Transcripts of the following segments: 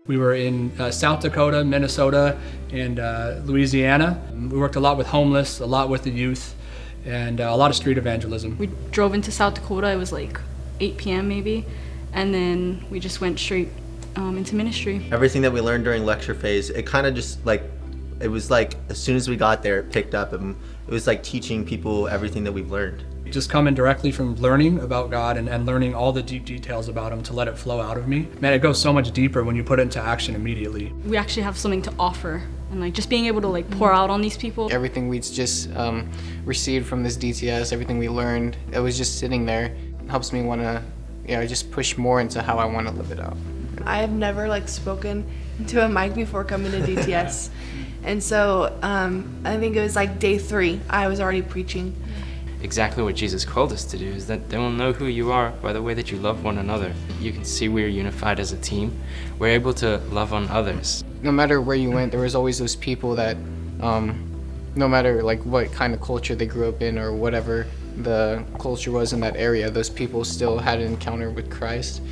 We were in South Dakota, Minnesota, and Louisiana. We worked a lot with homeless, a lot with the youth, and a lot of street evangelism. We drove into South Dakota, it was like 8 p.m. maybe, and then we just went straight into ministry. Everything that we learned during lecture phase, it kind of just like, it was like as soon as we got there, it picked up, and it was like teaching people everything that we've learned. Just coming directly from learning about God and learning all the deep details about Him to let it flow out of me. Man, it goes so much deeper when you put it into action immediately. We actually have something to offer, and like just being able to like pour out on these people. Everything we just received from this DTS, everything we learned, it was just sitting there. It helps me want to, just push more into how I want to live it out. I have never like spoken into a mic before coming to DTS. And so I think it was like day 3, I was already preaching. Exactly what Jesus called us to do is that they will know who you are by the way that you love one another. You can see we're unified as a team. We're able to love on others. No matter where you went, there was always those people that, no matter like what kind of culture they grew up in or whatever the culture was in that area, those people still had an encounter with Christ.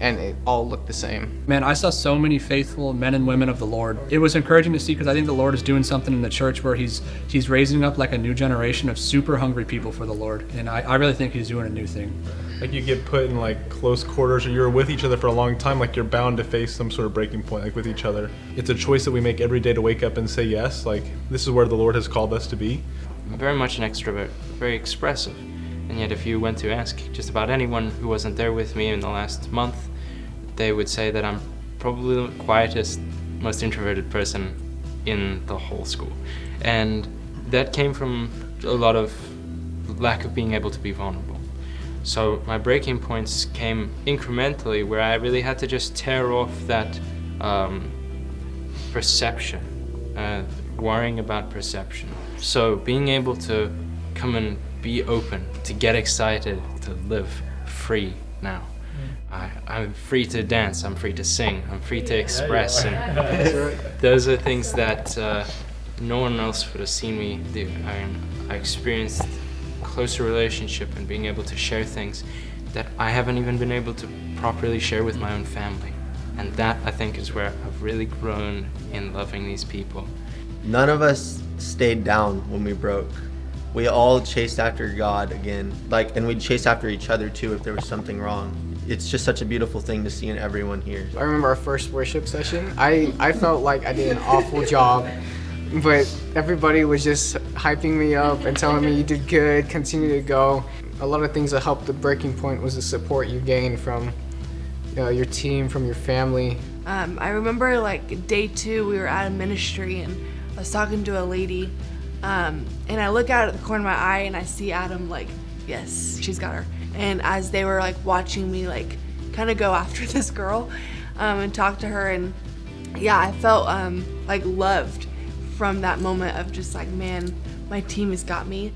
And it all looked the same. Man, I saw so many faithful men and women of the Lord. It was encouraging to see because I think the Lord is doing something in the church where He's raising up like a new generation of super hungry people for the Lord. And I really think He's doing a new thing. Like you get put in like close quarters or you're with each other for a long time, like you're bound to face some sort of breaking point like with each other. It's a choice that we make every day to wake up and say yes, like this is where the Lord has called us to be. I'm very much an extrovert, very expressive. And yet if you went to ask just about anyone who wasn't there with me in the last month, they would say that I'm probably the quietest, most introverted person in the whole school. And that came from a lot of lack of being able to be vulnerable. So my breaking points came incrementally where I really had to just tear off that perception, worrying about perception. So being able to come and be open, to get excited, to live free now. I'm free to dance, I'm free to sing, I'm free to express, and those are things that no one else would have seen me do. I experienced closer relationship and being able to share things that I haven't even been able to properly share with my own family. And that, I think, is where I've really grown in loving these people. None of us stayed down when we broke. We all chased after God again, and we'd chase after each other too if there was something wrong. It's just such a beautiful thing to see in everyone here. I remember our first worship session. I felt like I did an awful job, but everybody was just hyping me up and telling me you did good, continue to go. A lot of things that helped the breaking point was the support you gained from your team, from your family. I remember like day 2, we were at a ministry and I was talking to a lady, and I look out at the corner of my eye and I see Adam like, yes, she's got her. And as they were like watching me like kind of go after this girl and talk to her, and yeah, I felt like loved from that moment of just like, man, my team has got me.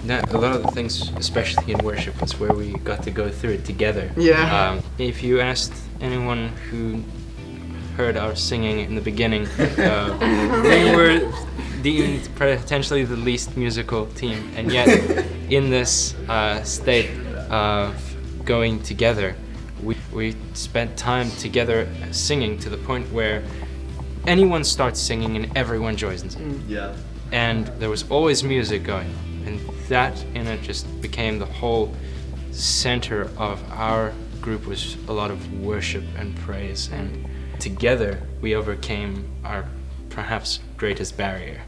Yeah, a lot of the things, especially in worship, is where we got to go through it together. Yeah. If you asked anyone who heard our singing in the beginning, we were deemed potentially the least musical team, and yet in this state of going together, we spent time together singing to the point where anyone starts singing and everyone joins in. Yeah. And there was always music going on. And that in it just became the whole center of our group, was a lot of worship and praise. And together we overcame our perhaps greatest barrier.